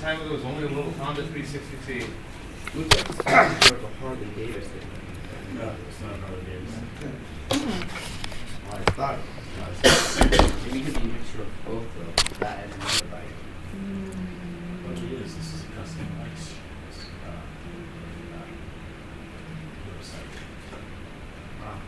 time ago, it was only a little Honda 360T. Looks like it's like a Harley Davidson. No, it's not another Davidson. I thought it was. Maybe it could be a mixture of both though, that and another bike. What it is, this is a custom ice. Website. Wow.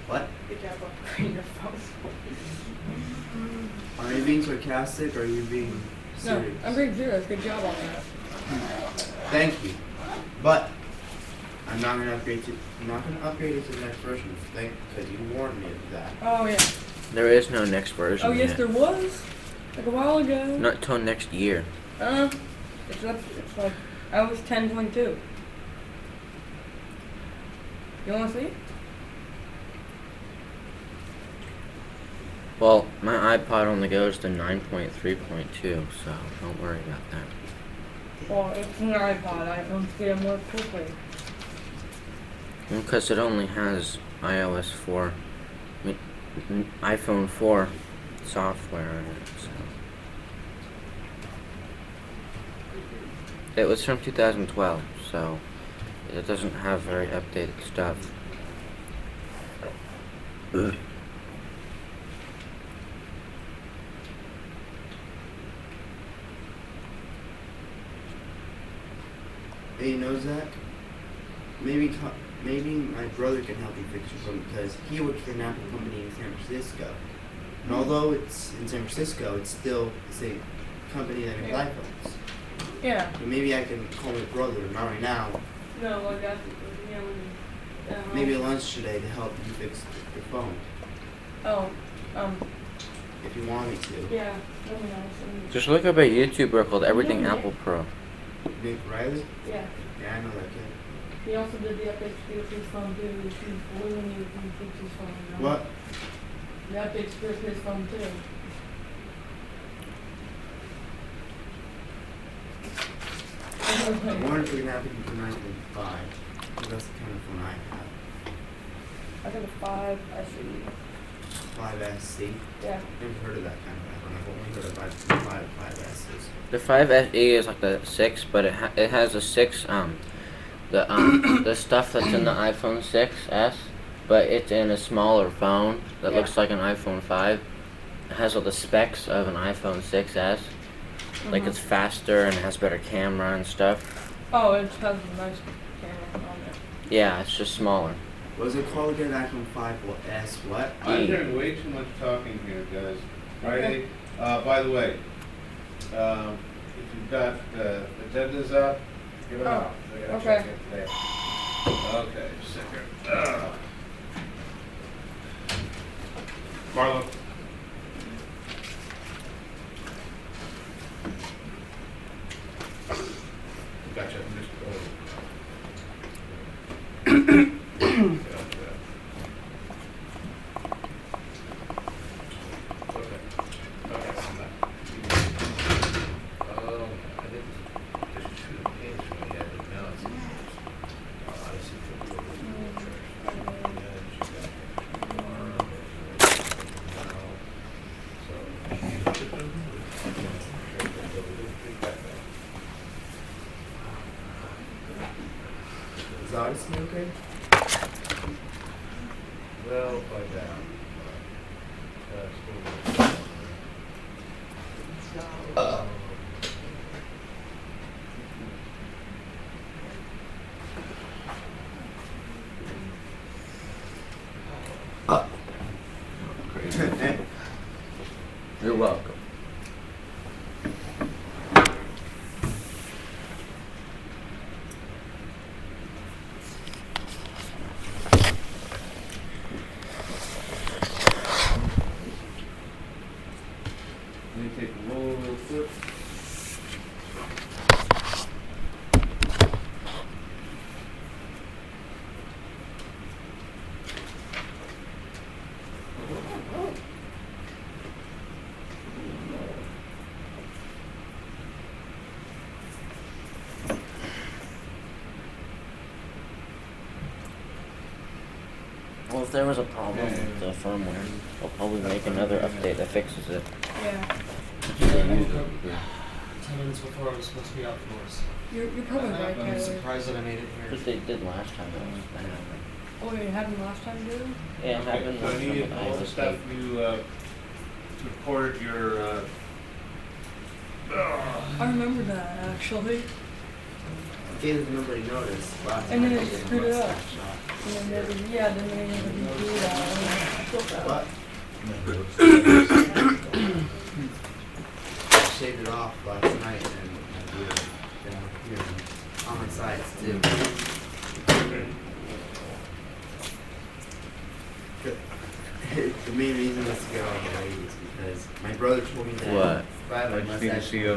What? Good job upgrading your phone. Are you being sarcastic or are you being No, serious? I'm being serious. Good job on that. Thank you. But I'm not gonna upgrade to it to the next version. Because you warned me of that. Oh yeah. There is no next version. Oh yes, yet. there was. Like a while ago. Not till next year. It's up. It's like I was 10.2. You want to see? Well, my iPod only goes to 9.3.2, so don't worry about that. Well, it's an iPod. iPhones get more quickly. Because it only has iOS 4, iPhone 4 software on it, so. It was from 2012, so it doesn't have very updated stuff. Ugh. Hey, you know, Zach? Maybe my brother can help you fix your phone because he works for an Apple company in San Francisco. And although it's in San Francisco, it's still the same company that makes iPhones. Yeah. So maybe I can call my brother, not right now, No, like that. Yeah. maybe at lunch today to help you fix your phone. Oh. If you want me to. Yeah. Let me know. Just look up a YouTuber called Everything Yeah. Apple Pro. Nick Riley? Yeah. Yeah, I know that kid. He also did the update to his phone too. He's when you fix his phone. You know? What? The updates for his phone too. I wonder if we can have it for 9.5. That's the kind of phone I have. I got a 5 SE. 5SC. Yeah. Never heard of that kind of iPhone. I've only heard of 5S's. The 5SE is like the 6, but it has a 6, the stuff that's in the iPhone 6s, but it's in a smaller phone that Yeah. looks like an iPhone 5. It has all the specs of an iPhone 6s. Like it's faster and it has better camera and stuff. Oh, it has a nice camera on it. Yeah, it's just smaller. What is it called again? iPhone 5S what? I'm hearing way too much talking here, guys. Friday, by the way, if you've got agendas up, give it out. I gotta okay. check it today. Okay, second. Marlo. Gotcha. Is Odyssey okay? Well, like that. You're welcome. Let me take a roll real quick. Well, if there was a problem with the firmware, I'll probably make another update that fixes it. Yeah. They use it. 10 minutes before I was supposed to be outdoors. You're probably right, I'm Tyler. surprised that I made it here. But they did last time. That was bad. Oh, it happened last time, did it? Yeah, it happened So I last time needed with all the Iowa stuff State. you recorded your. I remember that, actually. Gave nobody noticed last And then time it I did a screwed it up. mustache shot. And then then they never do that. I feel bad. But I shaved it off last night and I do it down here on my sides too. The main reason was to get all the ladies because my brother told me that What? if I have a I just need to mustache, see your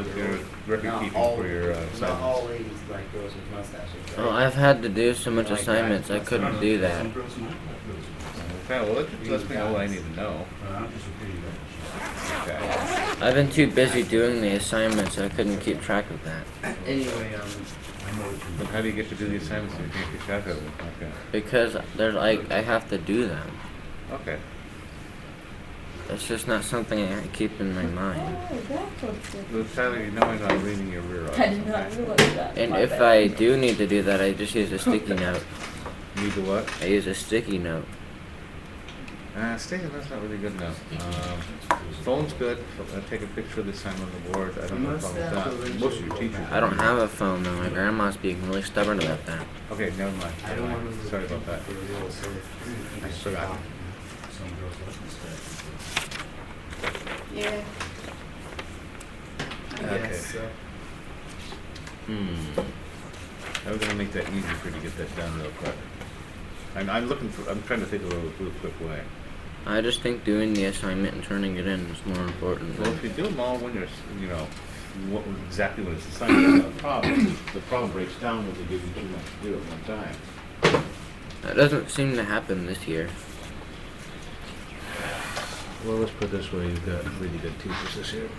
record not keeping all- for your not assignments. all ladies like girls with mustaches. Right? Well, I've had to do so much Like assignments, I that. couldn't do that. Okay, well, that just lets me know what I need to know. Okay. I've been too busy doing the assignments, I couldn't keep track of that. Anyway, But how do you get to do the assignments if you can't keep track of them? Okay. Because they're like, I have to do them. Okay. It's just not something I keep in my mind. Oh, that's what's Well, different. Tyler, you know I'm not reading your rear I did not realize that. And My if bad. I do need to do that, I just use a sticky note. Need to what? I use a sticky note. Sticky note's not really good enough. Phone's good. Take a picture of the assignment on the board. I don't have a problem with that. Most of your teachers. I don't have a phone though, my grandma's being really stubborn about that. Okay, never mind. I don't want to. Sorry about that. I forgot. Yeah. I Okay. guess so. I was gonna make that easy for you to get that done real quick. I'm looking for, I'm trying to think of a real quick way. I just think doing the assignment and turning it in is more important. Well, if you do them all when you're, you know, exactly when it's assigned, that's not a problem. The problem breaks down when they give you too much to do at one time. That doesn't seem to happen this year. Well, let's put it this way, you've got really good teachers this year.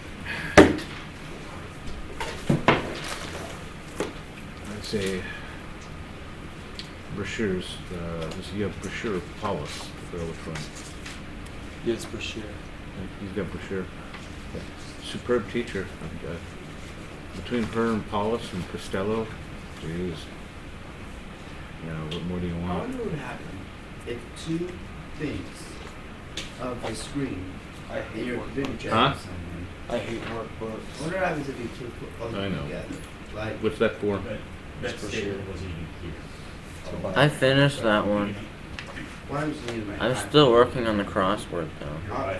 I'd say brochures, you have brochure Paulus, I forgot which one. Yes, for sure. He's got brochure. Superb teacher. Between her and Paulus and Costello, geez. Yeah, what more do you I want? wonder what would happen if two things of the screen I in hate your workbooks. video chat Huh? or something. I hate I workbooks. wonder what happens if you two put I them know. together. Like, What's that for? That's for sure. I finished that one. why I'm just using my I'm iPhone. still working on the crossword though.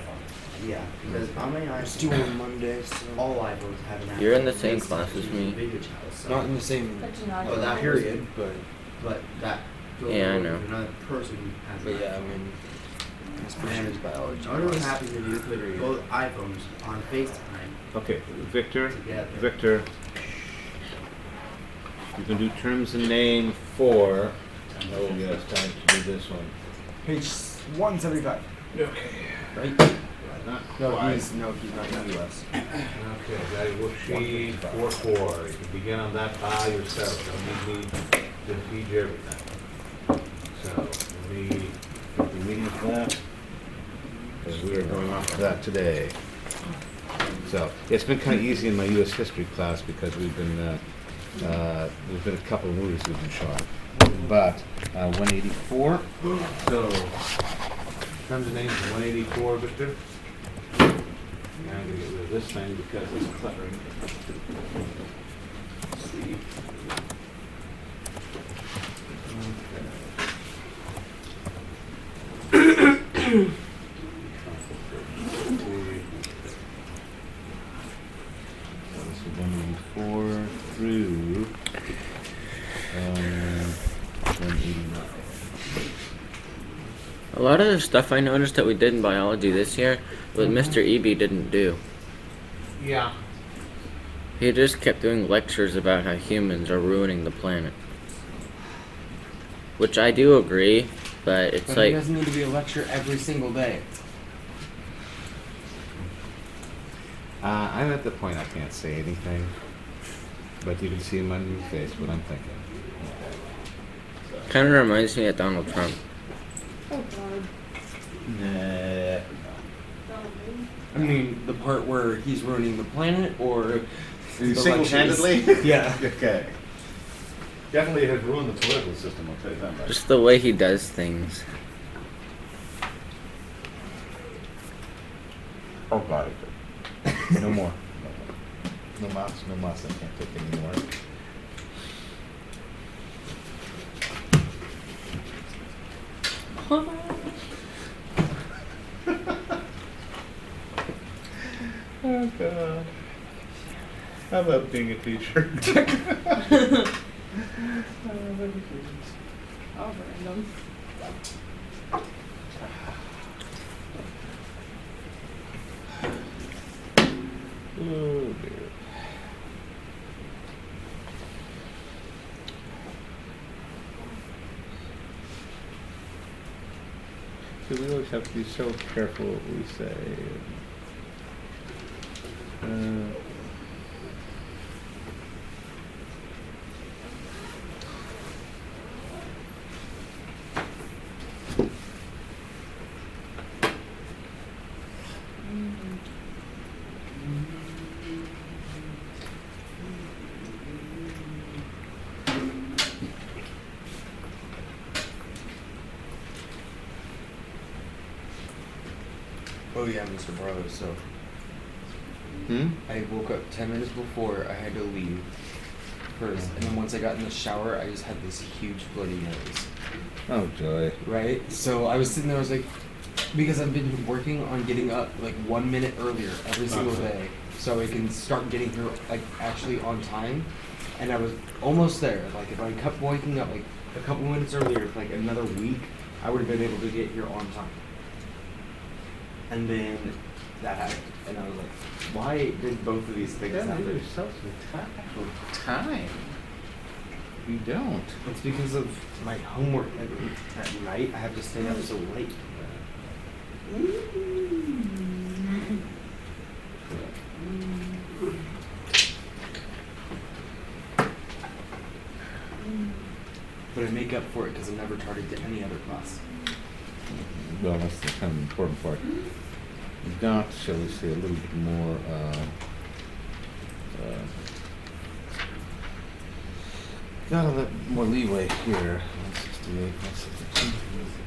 Yeah, because on my It's iPhone, due on Monday, so. all iPhones have an app. You're in the that same makes class it as use me. Video chat, so, Not in the same That's not. Oh, that period, but that goes Yeah, I over know. to another person who has but an yeah, I iPhone. mean, it's biology. I wonder what happens if you put both iPhones on FaceTime Okay, Victor, together. Victor. You can do terms and name for, oh yes, time to do this one. Page 175. Okay. Right? Not No, quite. he's not in the US. Okay, got it, worksheet 4-4. You can begin on that by yourself. You don't need me to feed you everything. So, we put the meeting for that, because we are going off to that today. So, it's been kind of easy in my U.S. history class because we've been, there's been a couple of movies we've been showing. But, 184, so, terms and names, 184, Victor? Now I'm gonna get rid of this thing because it's cluttering. See. Okay. lot of the stuff I noticed that we did in biology this year, was Mr. Eby didn't do. Yeah. He just kept doing lectures about how humans are ruining the planet. Which I do agree, but it's But like it doesn't need to be a lecture every single day. I'm at the point I can't say anything, but you can see in my new face what I'm thinking. kind of reminds me of Donald Trump. Oh, God. Nah. I mean, the part where he's ruining the planet, or the Single-handedly? lectures? Yeah. Okay. Definitely has ruined the political system, I'll tell you that much. Just the way he does things. Oh, God. No more. No mas, no mas. I can't take anymore. Oh, God. How about being a teacher? All random. Oh, dear. So we always have to be so careful what we say. Oh yeah, Mr. Barlow. So Hmm? I woke up 10 minutes before I had to leave first, and then once I got in the shower, I just had this huge bloody nose. Oh, joy. Right? So I was sitting there, I was like, because I've been working on getting up like 1 minute earlier every single Uh-huh. day, so I can start getting here like actually on time. And I was almost there. Like if I kept waking up like a couple minutes earlier for like another week, I would have been able to get here on time. And then that happened, and I was like, why did both of these things happen? yourself some actual time. You don't. It's because of my homework at night. I have to stay up so late. But I make up for it because I'm never charted to any other class. Well, that's the kind of important part. You've got, shall we say, a little bit more, got a little more leeway here. 168, 162, 168.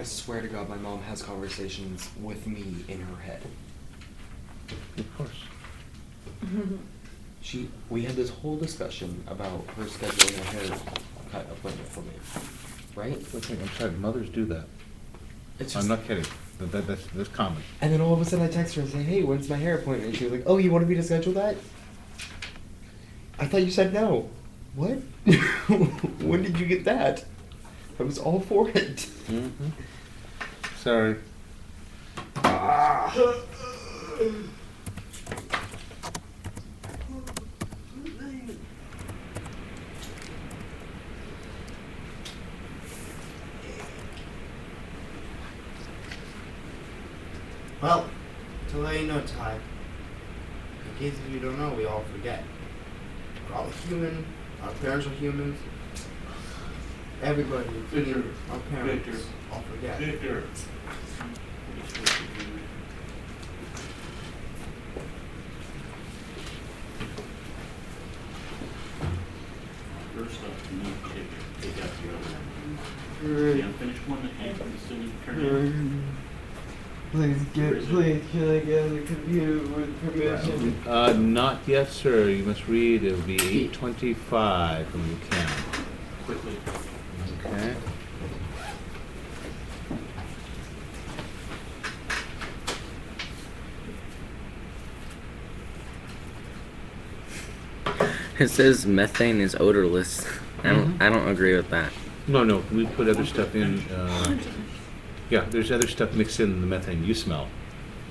I swear to God, my mom has conversations with me in her head. Of course. We had this whole discussion about her scheduling a haircut appointment for me, right? I'm sorry, mothers do that. It's I'm just, not kidding. That's common. and then all of a sudden I text her and say, "Hey, when's my hair appointment?" And she was like, "Oh, you wanted me to schedule that? I thought you said no." What? When did you get that? I was all for it. Mm-hmm. Sorry. Well, to let you know, Ty, in case if you don't know, we all forget. We're all human, our parents are humans. Everybody, including our parents, Victor. all forget. Victor. First off, you need to take out the other one. The unfinished one that you still need to turn in. Please, can I get the computer with permission? Not yet, sir. You must read. It'll be 8:25 when you can. Quickly. Okay. It says methane is odorless. I don't agree with that. No, we put other stuff in. Yeah, there's other stuff mixed in the methane you smell.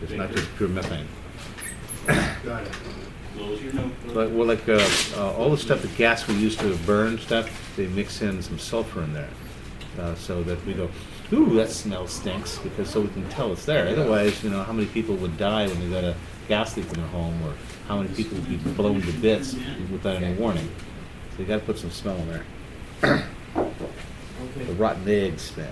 It's not just pure methane. Got it. Close your notebook. Like all the stuff, the gas we use to burn stuff, they mix in some sulfur in there, so that we go, ooh, that smell stinks, because so we can tell it's there. Otherwise, how many people would die when they got a gas leak in their home, or how many people would be blown to bits without any warning. So you got to put some smell in there. The Okay. rotten egg smell.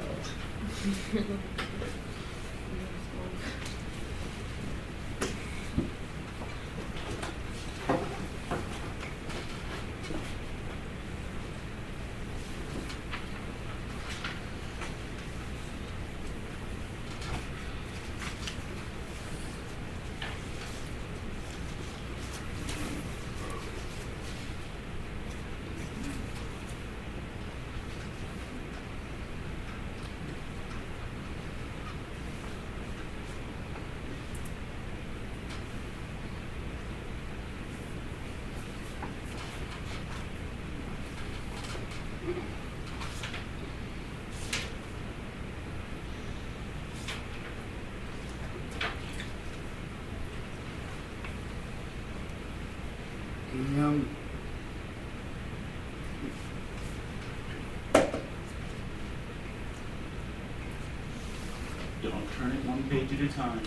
Don't turn it one page at a time.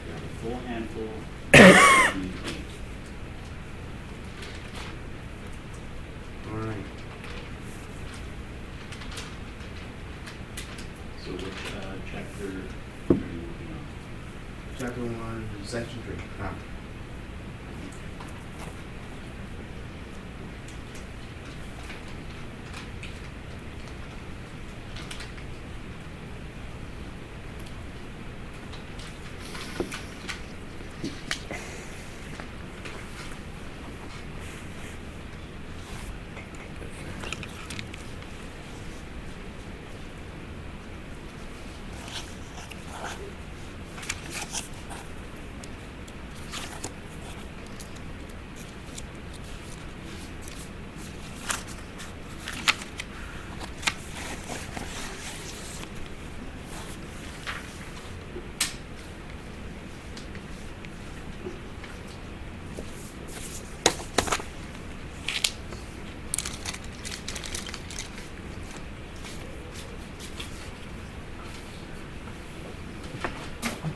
Grab a full handful. All right. So which chapter are you working on? Chapter 1, section 3. Ah.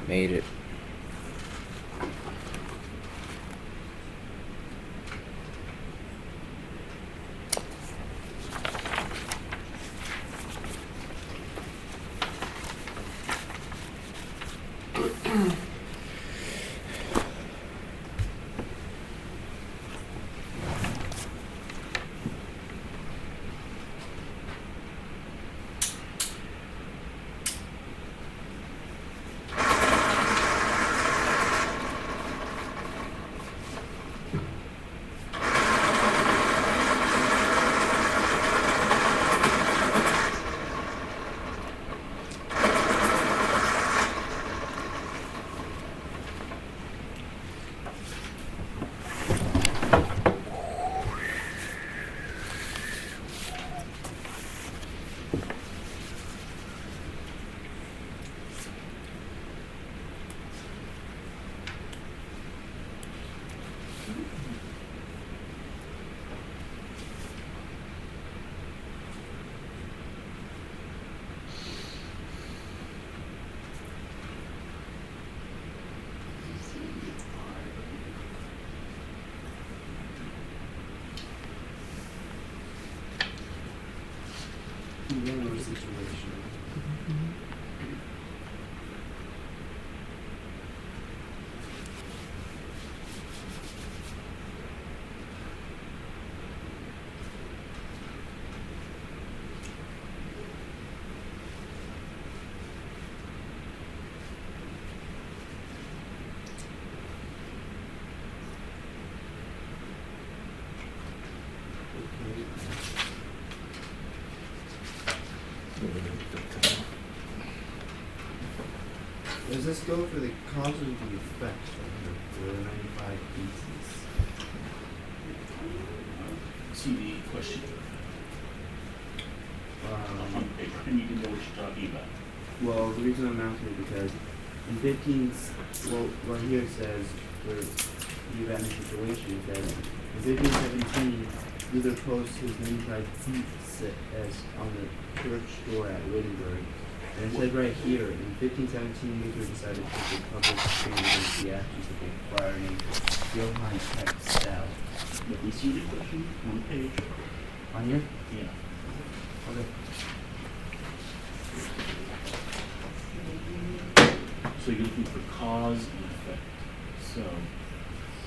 Made it. situation. Does this go for the cause or the effects right here for the 95 pieces? See the question on paper, and you can know what you're talking about. Well, the reason I'm asking is because in 15's, well, right here it says for the event situation, it says in 1517, Luther posts his 95 thesis on the church door at Wittenberg. And it says right here, in 1517, Luther decided to take a public stand against the actions of the friar named Johann Textel. Let me see the question on the page. On here? Yeah. Okay. So you're looking for cause and effect. So,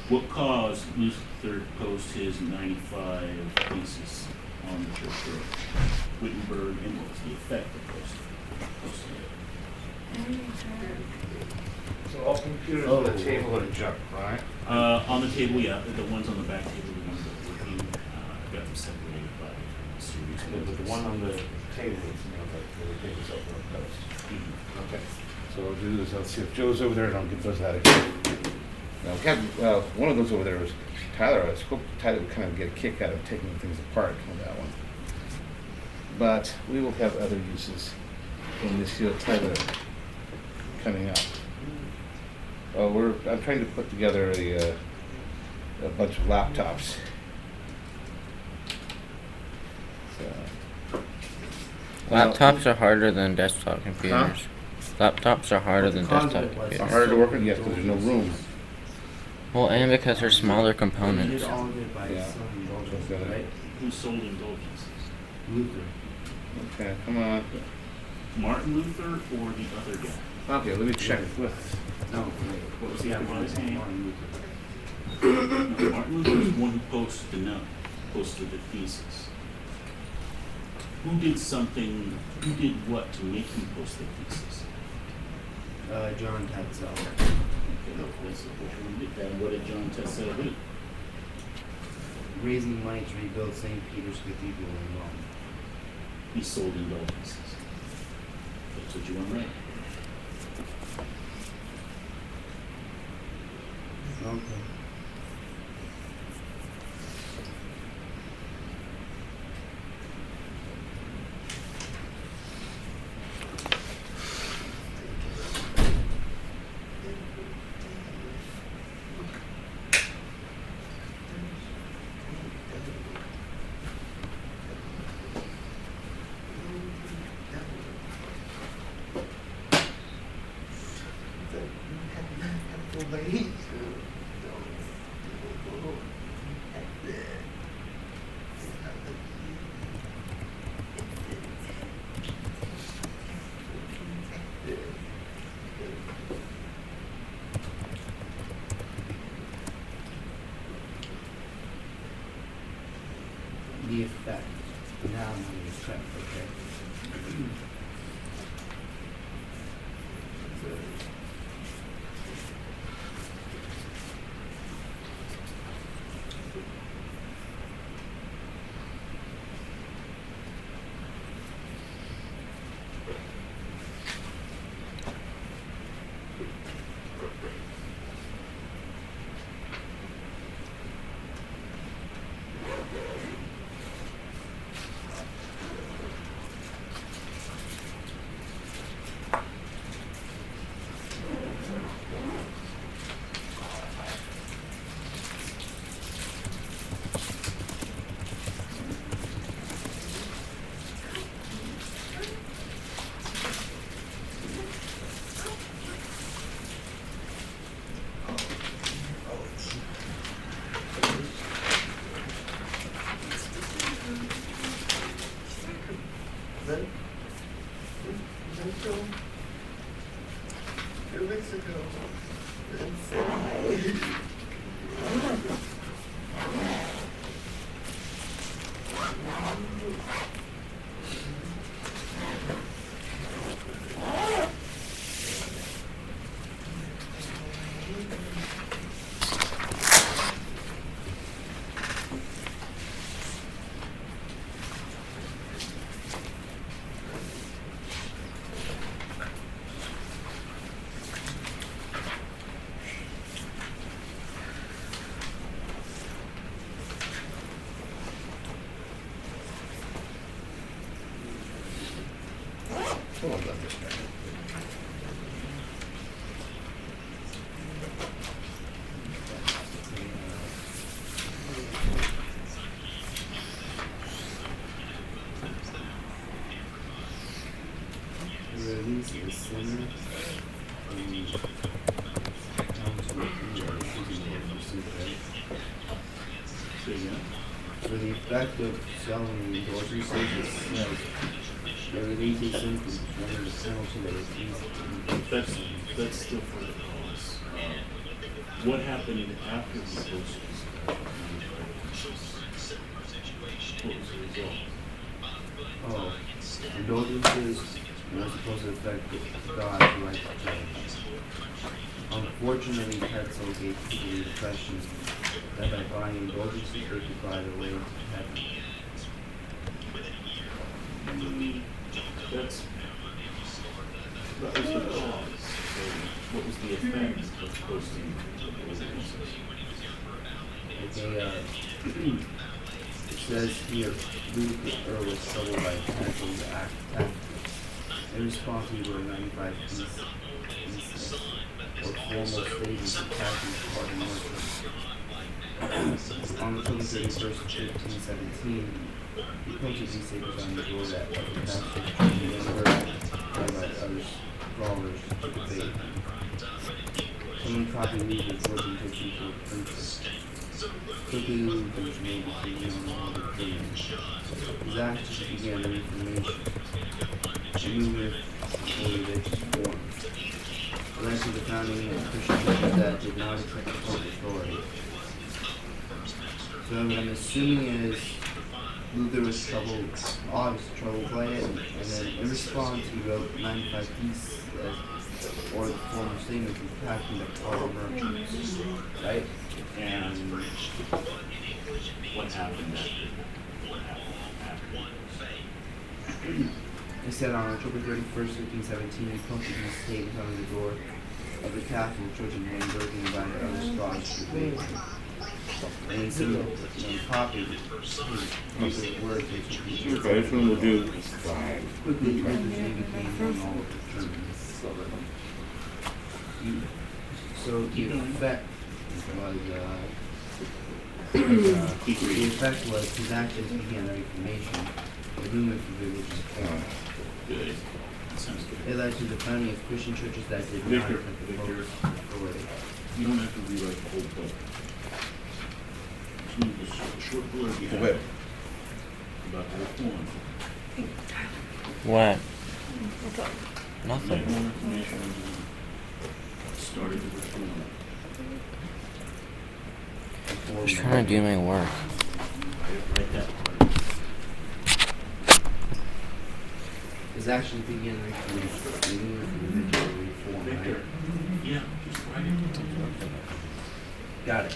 what caused Luther to post his 95 theses on the church door? Wittenberg, and what was the effect of posting it? So all computers Oh. on the table are junk, right? On the table, yeah, the ones on the back table, the ones that are working, I've got them separated by series. But the one on the table is, you know, like, the thing is over on post. Mhm. Okay, so what I'll do is I'll see if Joe's over there and I'll get those out again. Now, well, one of those over there was Tyler. I hope Tyler would kind of get a kick out of taking things apart on that one. But we will have other uses when this here Tyler coming up. I'm trying to put together a bunch of laptops. So, Laptops are harder than desktop computers. Laptops are harder than desktop are computers. harder to work with, yes, because there's no room. Well, and because they're smaller He did components. all of it by Yeah. his son, Just got it. right? Who sold indulgences? Luther. Okay, come on. Martin Luther or the other guy? Okay, let me check with. No, What was the other one? His name? Martin Luther. No, Martin Luther was the one who posted the note, posted the thesis. Who did something, who did what to make him post the thesis? John Tetzel. Okay, look, let's see which one did that. What did John Tessel do? Raising money to rebuild St. Peter's Cathedral in Rome. He sold indulgences. That's what you want to write. Okay. Rachel. 2 weeks ago. And said, Hold on, this guy. Release the center. Say again? For the effect of selling the endorsement says the releasing symptoms under the penalty that is easy. That's still for the cause. What happened after the posted? What was the result? Oh, indulgences are supposed to affect God's right to judge. Unfortunately, Tetzel gave people the impression that by buying indulgences they could buy the way to heaven. That was the cause. So what was the effect of posting those pieces? Okay, it says here, Luther was troubled by Tetzel's tactics. In response, he wrote 95 pieces or formal statements attacking the party Muslims. On October 31st, 1517, he posted these statements on the door that the pastor never by other scholars to debate. Someone copied me the Georgian Christian to a princess. Quickly, Luther was made to be on all the opinions. His actions began the Reformation. A movement of religious form. Led to the founding of Christian churches that did not accept the Pope's authority. So what I'm assuming is Luther was obviously troubled by it, and then in response he wrote 95 pieces or the formal statements attacking the party merchants, right? And what happened after? What happened after? It said on October 31st, 1517, he posted these statements on the door of the Catholic Church in Hamburg and invited other scholars to debate. And so the copy of the words which Okay, this one will do fine. quickly became on all of the Germans. So the effect was the effect was his actions began the Reformation, the movement for religious form. Good. Sounds good. It led to the founding of Christian churches that did not Victor, accept the Victor. Pope's authority. You don't have to rewrite the whole book. Just move the short blurb you have Okay. about the reform. What? Make Nothing. more information on the start of the reform. I'm just trying to do my work. Write that part. His actions began the Reformation, the movement for religious reform, Victor. right? Yeah, just write it. Got it.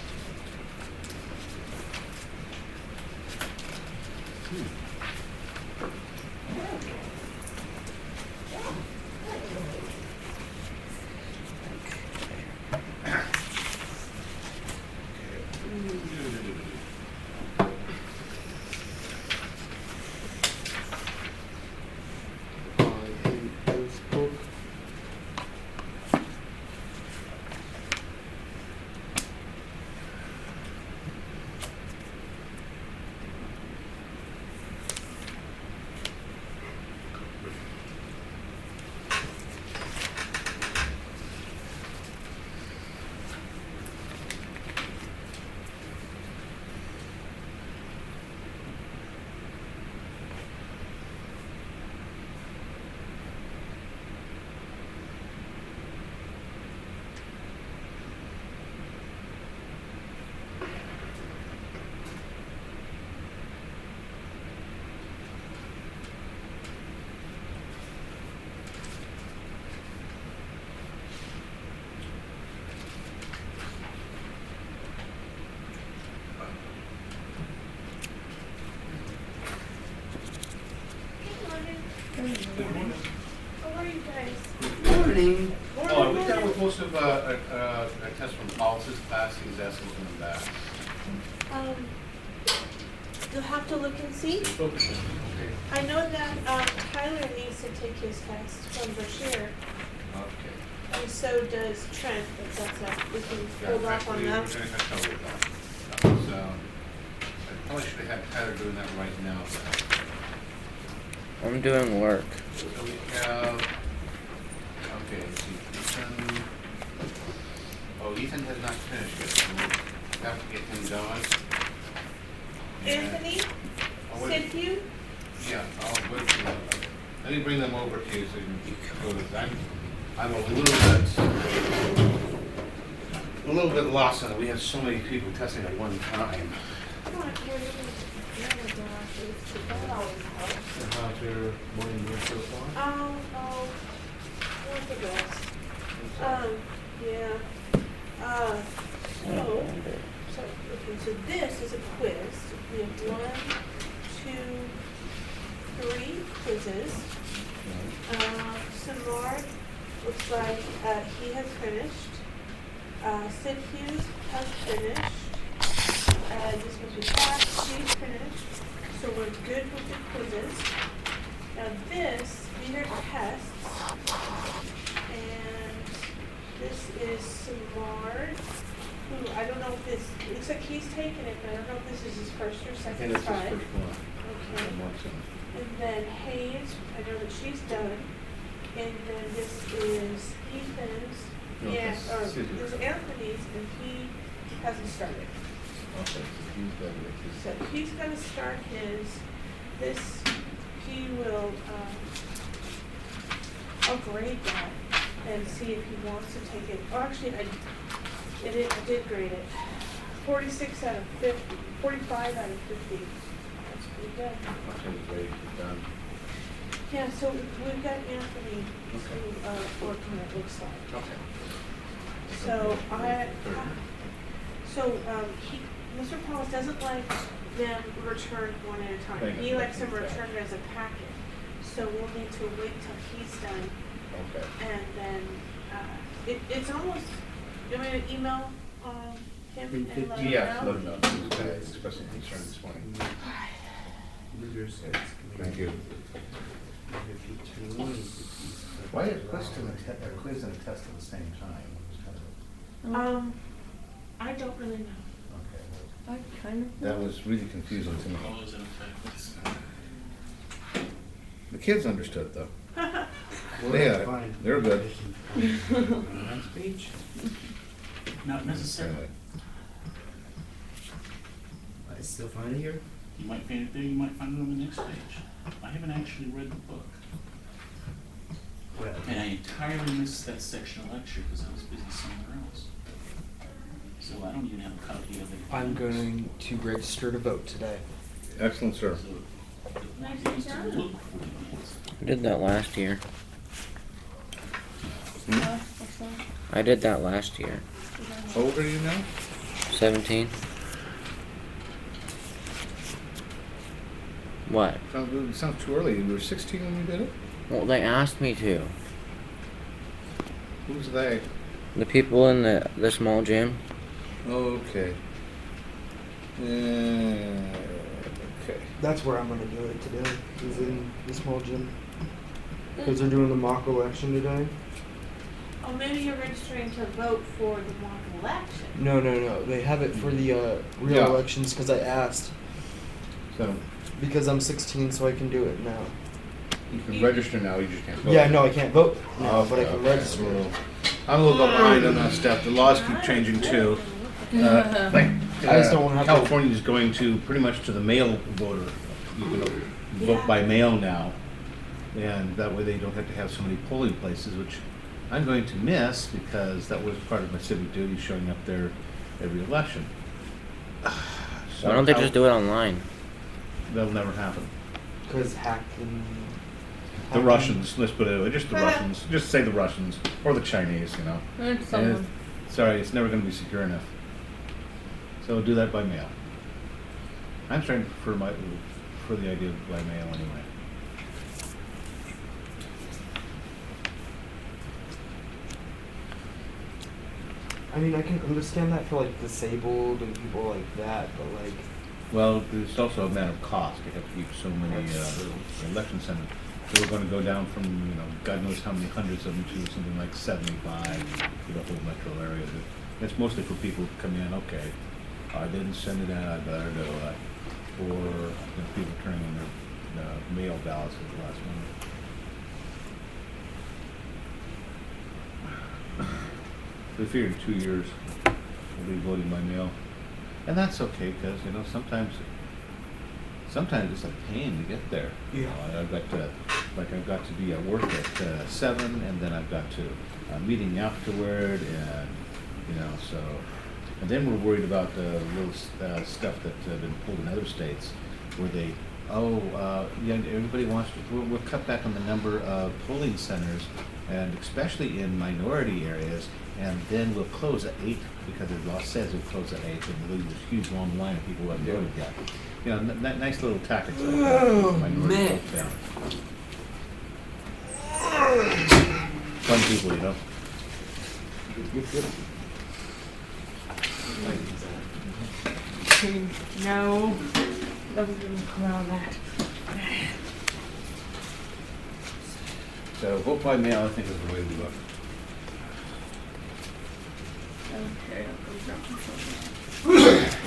How are you guys? Morning. Oh, are we done with most of, our test from Paul's class? He's asking from that. You'll have to look and see. Okay. I know that Tyler needs to take his test from Bashir, Okay. and so does Trent, but we can hold off on We're that. gonna have trouble with that. So, I probably should have had Tyler doing that right now. I'm doing work. So we have, okay, let's see, Ethan. Oh, Ethan has not finished yet, so we have to get him going. And- Anthony, Oh, wait. Sidhu, Yeah, I'll wait for you. Let me bring them over to you so you can go to that. I'm a little bit lost on it. We have so many people testing at one time. come on, here, look at the other glasses. That always helps. So how's your morning been so far? What's the best? Yeah. So this is a quiz. We have 1, 2, 3 quizzes. Samar looks like he has finished. Sidhu has finished. This must be passed. She's finished. So we're good with the quizzes. Now these are tests. And this is Samard, who I don't know if this, it looks like he's taken it, but I don't know if this is his first or I second think that's his try. first one. Okay. I'm watching. And then Hayes, I know that she's done. And then this is Ethan's, No, yeah, that's or Sidhu. this is Anthony's, and he hasn't started. Okay, so he's done with his. So he's gonna start his, this, he will, I'll grade that and see if he wants to take it. Oh, actually, I did grade it. 46 out of 50, 45 out of 50. That's pretty good. Okay, he's ready, he's done. Yeah, so we've got Anthony to work on it, looks like. Okay. So Mr. Paulus doesn't like them returned one at a time. Thank He you. likes them returned as a packet. So we'll need to wait till he's done, Okay. and then, it's almost, you want me to email, him and let him know? Yes, let him know. This guy is expressing concern this morning. Thank you. Why is quiz and a test at the same time? I don't really know. I kind of. That was really confusing to me. All is in effect. The kids understood though. Well, Yeah, that's fine. they're good. Speech. Not necessarily. I still find it here. You might find it there, you might find it on the next page. I haven't actually read the book. Well, And I entirely missed that section of lecture because I was busy somewhere else. So I don't even have a copy of it. I'm going to register to vote today. Excellent, sir. So the things to look for these. I did that last year. What's that? I did that last year. How old are you now? 17. What? Sounds too early. You were 16 when you did it? Well, they asked me to. Who's they? The people in the small gym. Okay. Okay. That's where I'm gonna do it today, is in the small gym. Because they're doing the mock election today. Oh, maybe you're registering to vote for the mock election. No. They have it for the real Yeah. elections because I asked. So Because I'm 16, so I can do it now. you can register now, you just can't vote. Yeah, no, I can't vote now, but I Okay, can okay. register. I'm a little bit behind on that stuff. The laws keep changing too. I just don't wanna have to- California is going to pretty much to the mail voter. You can vote by mail now. And that way they don't have to have so many polling places, which I'm going to miss because that was part of my civic duty, showing up there every election. So Why don't they just do it online? That'll never happen. Because hacking. The Russians, let's put it that way, just the Russians. Just say the Russians or the Chinese, you know. It's someone. Sorry, it's never going to be secure enough. So do that by mail. I'm starting for the idea of by mail anyway. I mean, I can understand that for like disabled and people like that, but like, Well, there's also a matter of cost. You have to keep so many election centers. So we're going to go down from, God knows how many hundreds of them to something like 75 for the whole metro area. But that's mostly for people who come in, okay, I didn't send it in, I better do it. Or people turning in their mail ballots at the last minute. We figured 2 years we'll be voting by mail. And that's okay, because, sometimes it's a pain to get there. Yeah. I've got to be at work at 7, and then I've got to a meeting afterward, and, so. And then we're worried about the little stuff that's been pulled in other states, where they, everybody wants to, we'll cut back on the number of polling centers, and especially in minority areas, and then we'll close at 8, because the law says we'll close at 8, and there'll be this huge long line of people who haven't voted yet. Nice little tactics like that. Oh, Minority man. vote down. Fun people, No, doesn't even come out of that. So vote by mail, I think, is the way to do it. Okay, I'll go grab myself.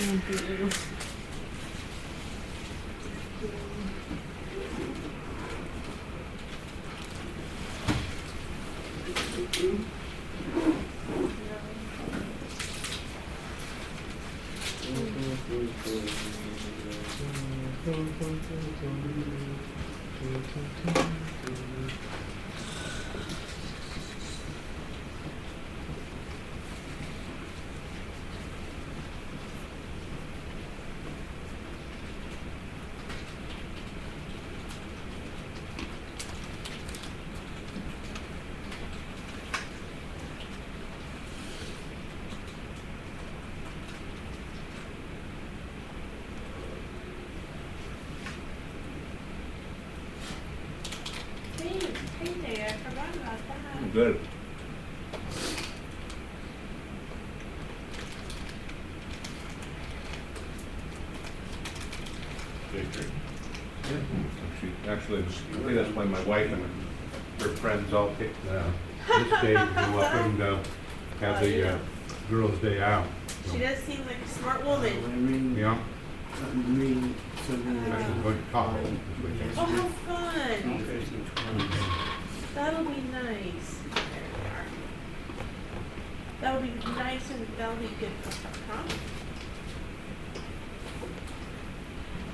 Thank you. Hey there, I forgot about that. Good. Actually, I think that's why my wife and her friends all picked this day to go up and have the girls' day out. She does seem like a smart woman. Yeah, Reading something Uh, actually going to college. is what she Oh, said. how fun. That'll be nice. There we are. That'll be nice and that'll be good for her, huh?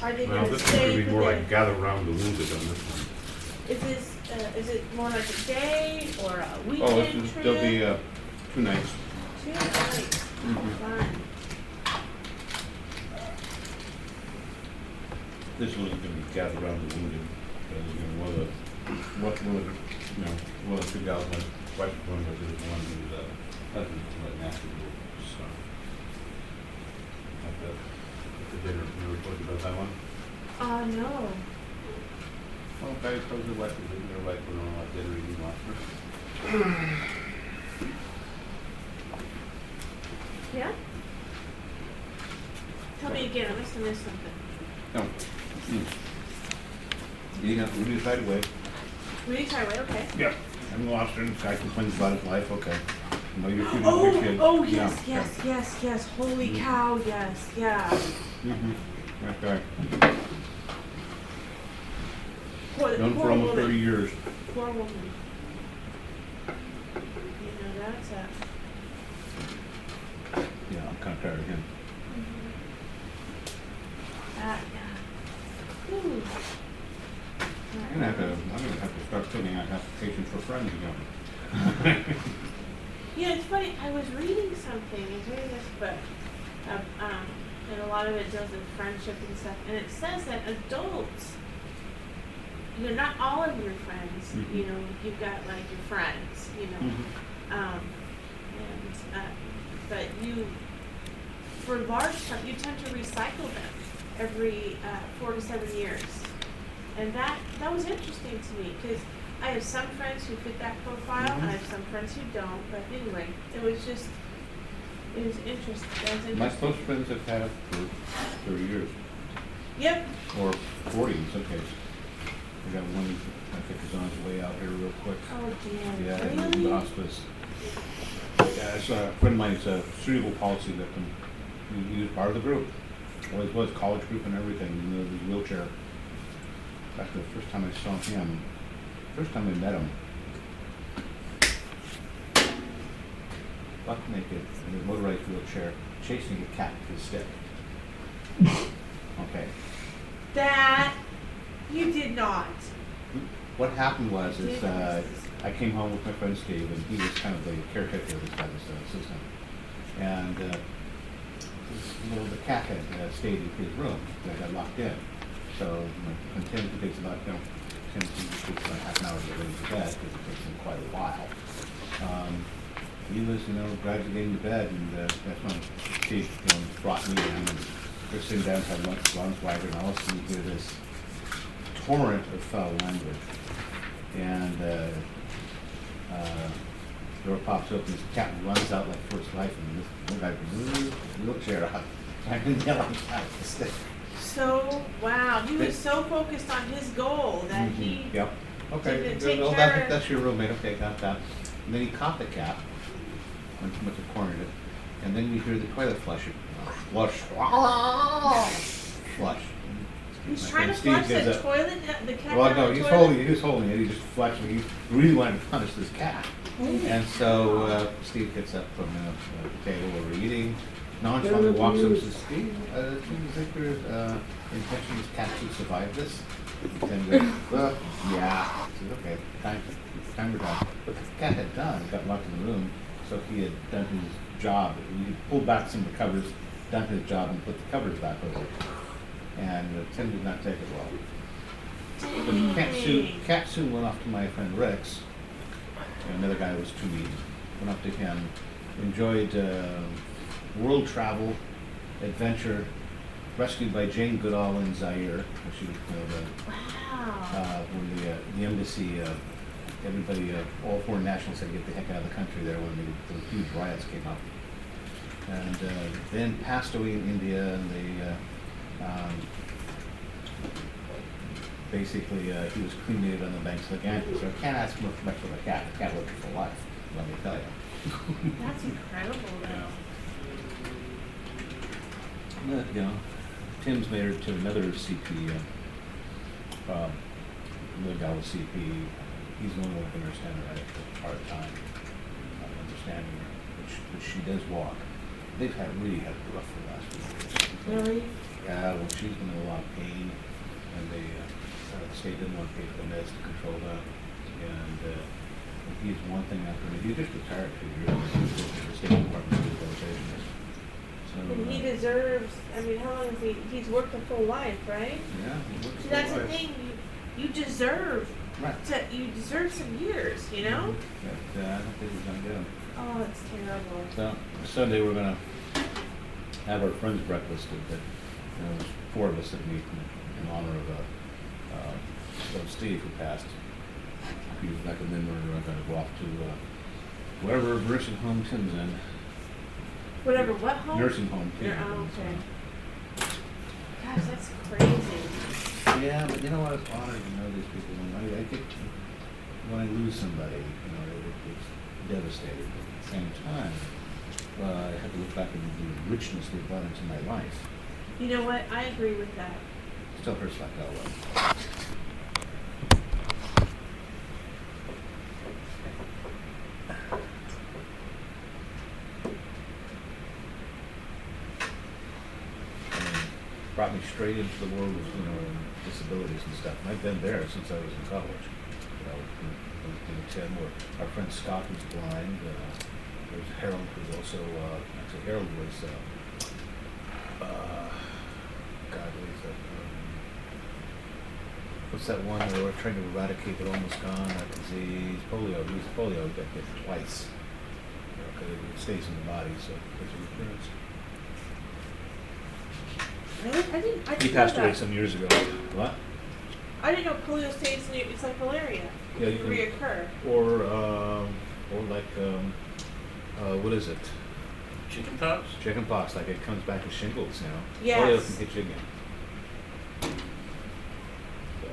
Are they Well, gonna this stay one would be for more the, like gather around the wounded on this one. is it more like a day or a Oh, weekend trip? there'll be 2 nights. 2 nights. Fun. This one's going to be gather around the wounded, because one of the 2 gals, my wife, one was the one who's husband was nasty. So, at the dinner, we were talking about that one. No. Well, guys, how's your wife? Their wife went on like dinner eating lobster. Yeah? Tell me again, I must have missed something. No. Eating up Rudy's right away. Really Highway, okay. Yeah. I'm lobster, and the guy complains about his life, okay. You know, you're shooting at your kid. Oh, Yeah, yes. Holy cow, yes, yeah. yeah. Okay. Poor, Known poor for almost woman. 30 years. Poor woman. That's a. Yeah, I'm kind of tired of him. That, yeah. Ooh. I'm gonna have to start filling out applications for friends again. Yeah, it's funny. I was reading something. I was reading this book, and a lot of it deals with friendship and stuff. And it says that adults, not all of your friends. Mhm. You've got like your friends. But you, for large part, you tend to recycle them every 4 to 7 years, and that was interesting to me because I have some friends who fit that profile, and I have some friends who don't. But anyway, it was just is interesting. That's My interesting. close friends have had it for 30 years, Yep. or 40 in some cases. I got one, I think is on his way out here real quick. Oh dear. Yeah, in Really? the hospice. Yeah, it's a friend of mine, it's a cerebral palsy victim. He was part of the group. Always was, college group and everything, you know, his wheelchair. In fact, the first time I saw him, first time I met him, buck naked in a motorized wheelchair, chasing a cat with a stick. Okay. That you did not. What happened was, Did is, not. I came home with my friend Steve, and he was kind of the caretaker of this guy's assistant. And, the cat had stayed in his room, that got locked in. So, when Tim takes about, Tim takes about half an hour to get ready for bed, because it takes him quite a while. He was, gradually getting to bed, and that's when Steve, brought me in, and we're sitting down, having lunch with Wagner, and all of a sudden you hear this torrent of foul language. And, door pops open, this cat runs out like first life, and this one guy wheelchair out. I can yell at the stick. So wow, he was so focused on his goal that he. Yep. Okay. didn't take Oh, care- that's your roommate. Okay, got that. And then he caught the cat, went to cornered it, and then you hear the toilet flushing. Flush. Flush. He's My trying to friend flush Steve the gives up. toilet, the cat Well, down no, the he's toilet. holding it. He just flushed it. He really wanted to punish this cat. And so Steve gets up from the table where we're eating, nonchalantly walks up and says, Steve, do you think there's intention this cat to survive this? And well, yeah. I said, okay, time we're done. But the cat had done, got locked in the room, so he had done his job. He pulled back some of the covers, done his job, and put the covers back over. And Tim did not take it well. The cat soon went off to my friend Rex. And another guy was too mean. Went up to him, enjoyed world travel, adventure, rescued by Jane Goodall in Zaire. She was Wow. when the embassy, everybody, all foreign nationals had to get the heck out of the country there when the huge riots came up. And then passed away in India, and they basically, he was cremated on the banks of the Ganges. So I can't ask much of a cat. The cat lived for life, let me tell you. That's incredible though. But, Tim's married to another CP, the gal with CP. He's the only one who can understand her at a hard time understanding her, but she does walk. They've really had it rough for the last few years. Really? Yeah, well, she's been in a lot of pain, and the state didn't want to pay for the meds to control that. And he's one thing after another. He just retired 2 years ago. He was with the State Department of Rehabilitation. So, And he deserves, I mean, how long has he's worked a full life, right? yeah, he works See, for that's the life. thing, you deserve Right. you deserve some years, you know? But I don't think he's gonna get him. Oh, it's terrible. So Sunday we're gonna have our friends breakfast. There's 4 of us that meet in honor of Steve who passed. He was back, and then we're gonna go off to whatever nursing home Tim's in. Whatever, what home? Nursing home. Yeah, Tim's in, oh, so. okay. Gosh, that's crazy. Yeah, but you know what? It's honored to know these people. When I lose somebody, it's devastating. But at the same time, I have to look back at the richness they brought into my life. You know what? I agree with that. Still hurts like hell. Brought me straight into the world of disabilities and stuff. And I've been there since I was in college. In 10, where our friend Scott was blind. There's Harold, who's also actually Harold was God, what is that? What's that one they were trying to eradicate but almost gone? That disease, polio. He was polio. He got hit twice. Because it stays in the body, so there's a recurrence. Really? I didn't He know passed away that. some years ago. What? I didn't know polio stays in you. It's like malaria. Yeah, It you can can- reoccur. Or like, what is it? Chicken pox? Chicken pox, like it comes back as shingles now. Yes. Polio can hit you again. So,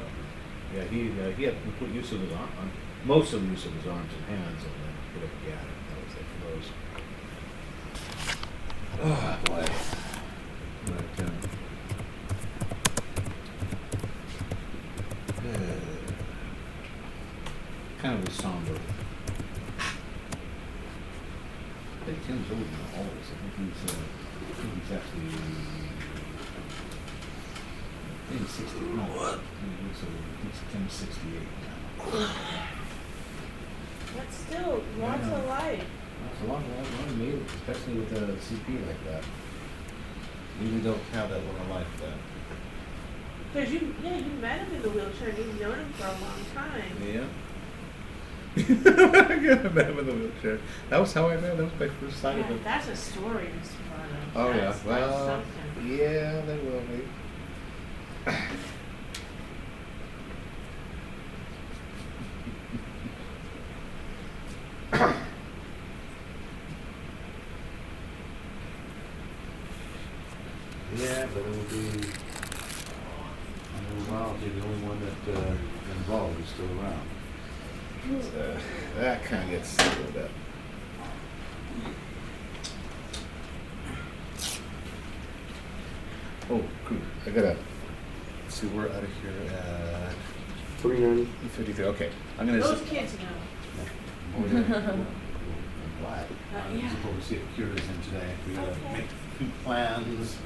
yeah, he had complete use of his arm, most of the use of his arms and hands, and then hit up again. That was it for those. Oh boy. But, kind of a somber. I think Tim's older than all of us. I think he's actually, I think he's 60. No, he's Tim's 68 now. But still, lots of life. That's a lot of made, especially with a CP like that. Usually don't have that long life then. Because you met him in the wheelchair and you've known him for a long time. Yeah. I met him in the wheelchair. That was how I met him. That was my first sight of Yeah, him. that's a story, Mr. Barlow. Oh yeah. That's Well, something. yeah, they will be. Yeah, but it will be, I mean, well, I'll be the only one that involved is still around. That kind of gets a little bit. Oh, cool. I gotta see. We're out of here at 3:53. Okay, I'm gonna. Those kids know. I'm glad. Yeah. Supposed to see if Kira's in today. We gotta Okay. make a few plans.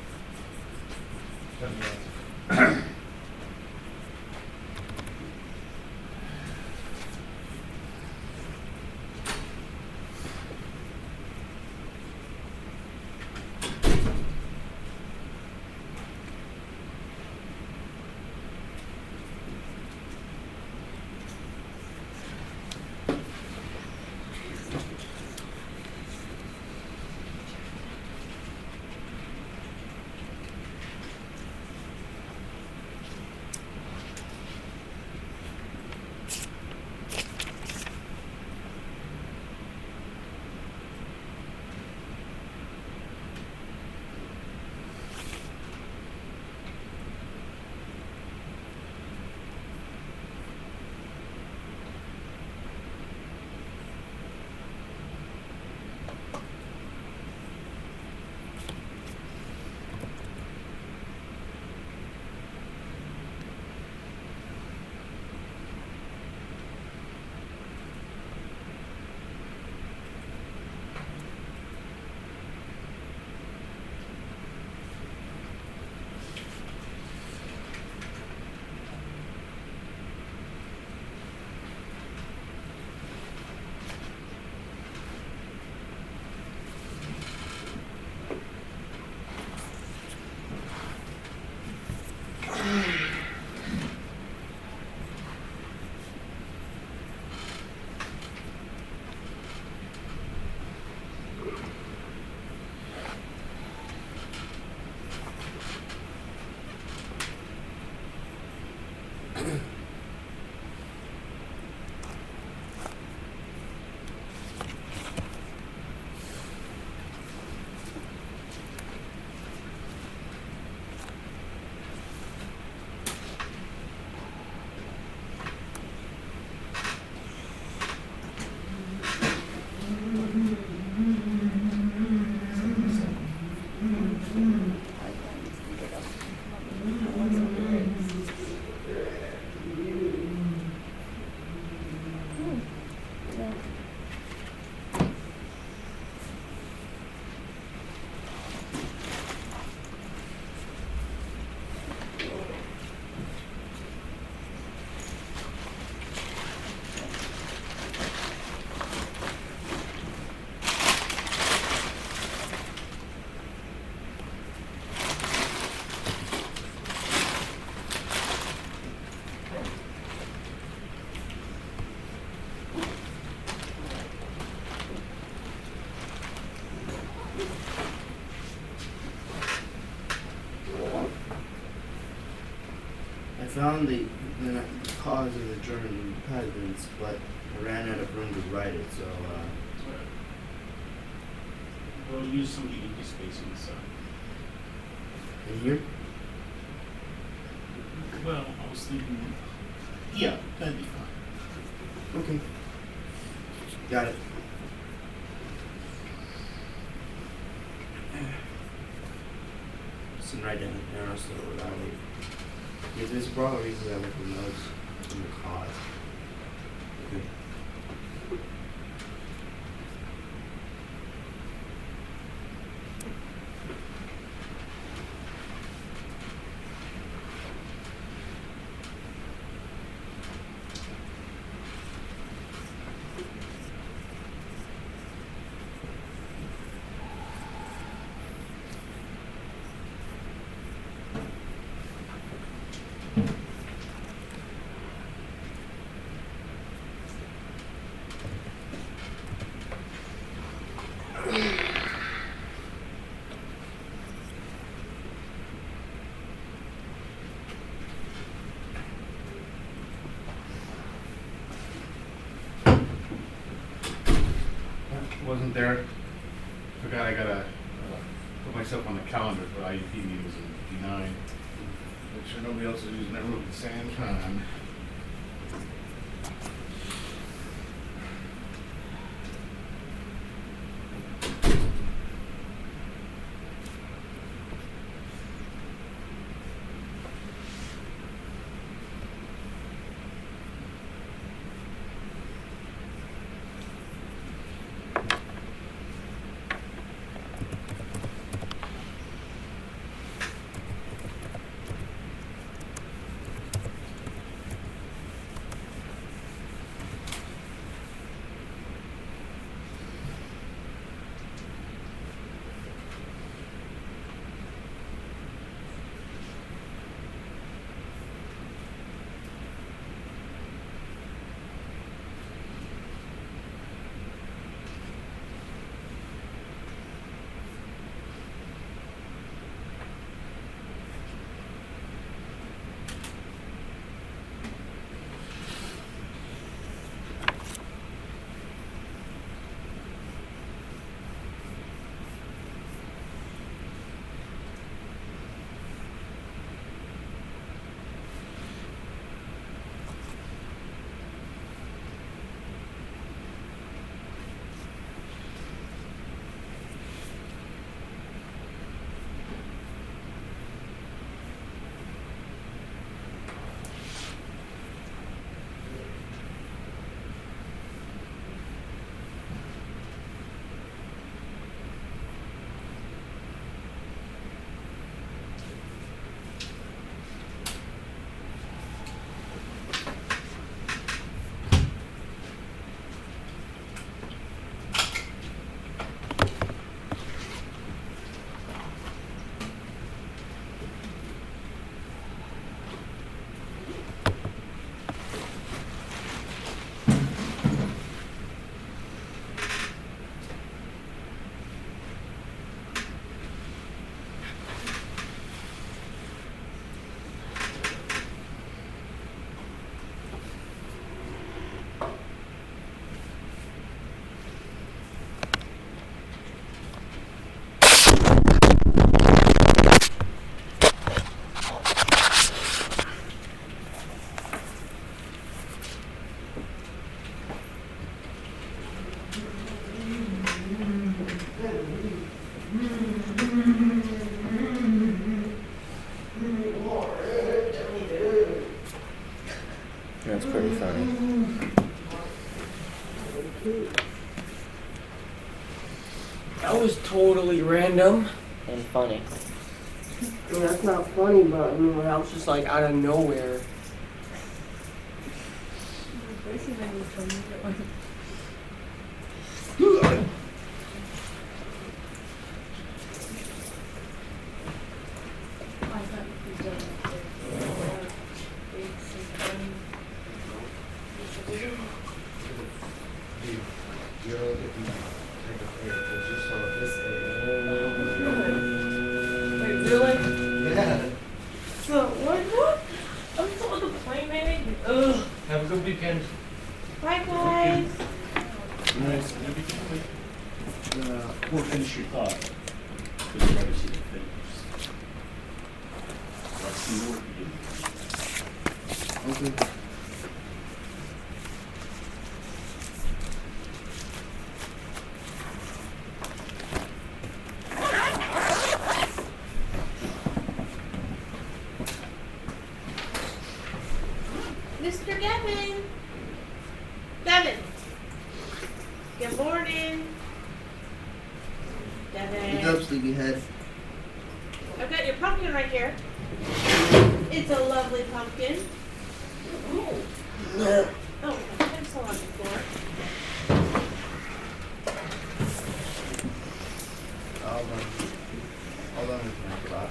I found the cause of the German peasants, but I ran out of room to write it, so We'll use some of the empty space on the side. In here? Well, I was thinking, yeah, that'd be fine. Okay. Got it. Sitting right down there, I'll start with that. If there's a problem, usually I look for notes from the cause. Okay. Wasn't there. Forgot I gotta put myself on the calendar for IUP meetings in D9. Make sure nobody else is using that room at the same time. That's pretty funny. That was totally random. And funny. I mean, that's not funny, but I mean, that was just like out of nowhere. Wait, really? Yeah. So, what? I'm still with the playmate? Ugh. Have a good weekend. Bye, guys. Nice. Or finish your thought. Because you're obviously the finish. That's the work you do. Okay. Mr. Devin. Devin. Good morning. What's up, Devin. sleepyhead? I've got your pumpkin right here. It's a lovely pumpkin. No. Oh, I'm so on the floor. Hold on with my class.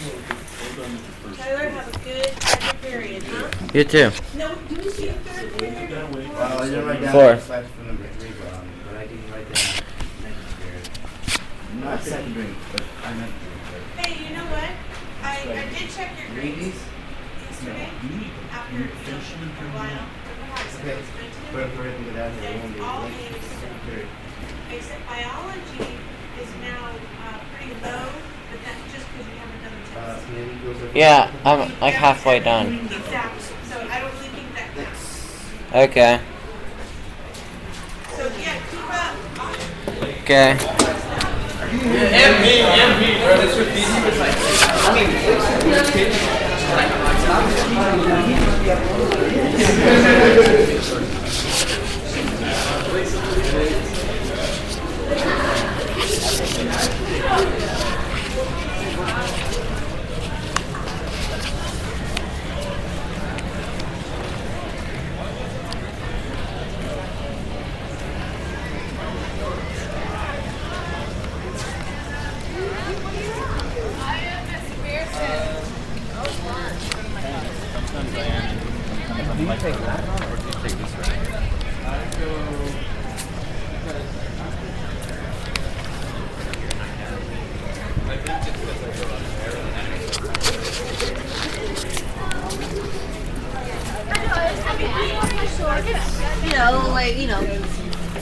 Hold on with the first. Tyler, have a good second period, huh? You too. No, do we see a third period? That way. Well, I didn't write down Four. the slides for number 3, but I didn't write down next period. Not second grade, but I meant third. Hey, you know what? I did check your Read grades these? yesterday after a while. Okay. But if we're gonna do that, it won't be All late. A's. Second period. Except biology is now pretty low, but that's just because you haven't done the test. Maybe goes over. Yeah, I'm like halfway done. Exactly. So I don't really think that counts. Okay. So yeah, keep up. Okay.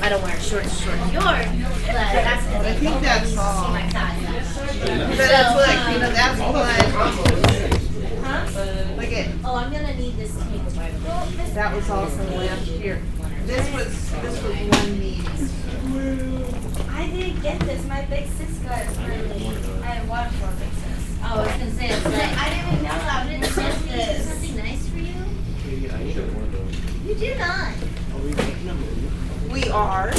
I don't wear shorts yours, but that's because I think that's all. See my thighs. But that's like, that's what, Huh? look at, Oh, I'm gonna need this tape. that was also last year. This was one meeting. I didn't get this. My big sis got it early. I had one for big sis. Oh, I was gonna say, it's like, I didn't even know that. I didn't get this. Something nice for you? You do not. We are.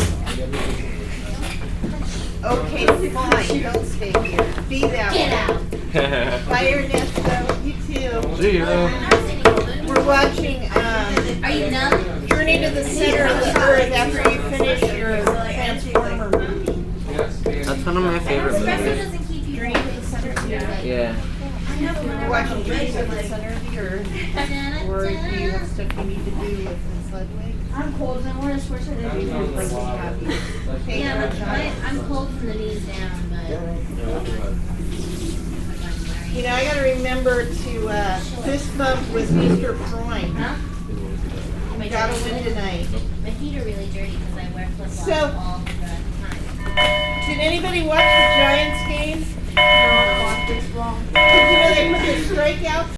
Okay, fine, don't stay here. Be that Get way. out. Bye, Ernesto, you too. See you. We're watching, Are you numb? Journey to the Center of the Earth after you finish your Transformer movie. That's one of my favorite Espresso movies. doesn't keep you Journey to the Center of the Earth. Yeah. We're watching Journey to the Center of the Earth. Or do you have stuff you need to do with Miss Ludwig? I'm cold and I want to switch it Or do you have like happy? Take Yeah, her but shot. I'm cold from the knees down, but. You know, I gotta remember to, fist bump with Mr. Freund. Huh? My Gotta win tonight. My feet are really dirty because I wear flip-flops So- all the time. Did anybody watch the Giants game? No, I watched this wrong. Did you know they put their strikeouts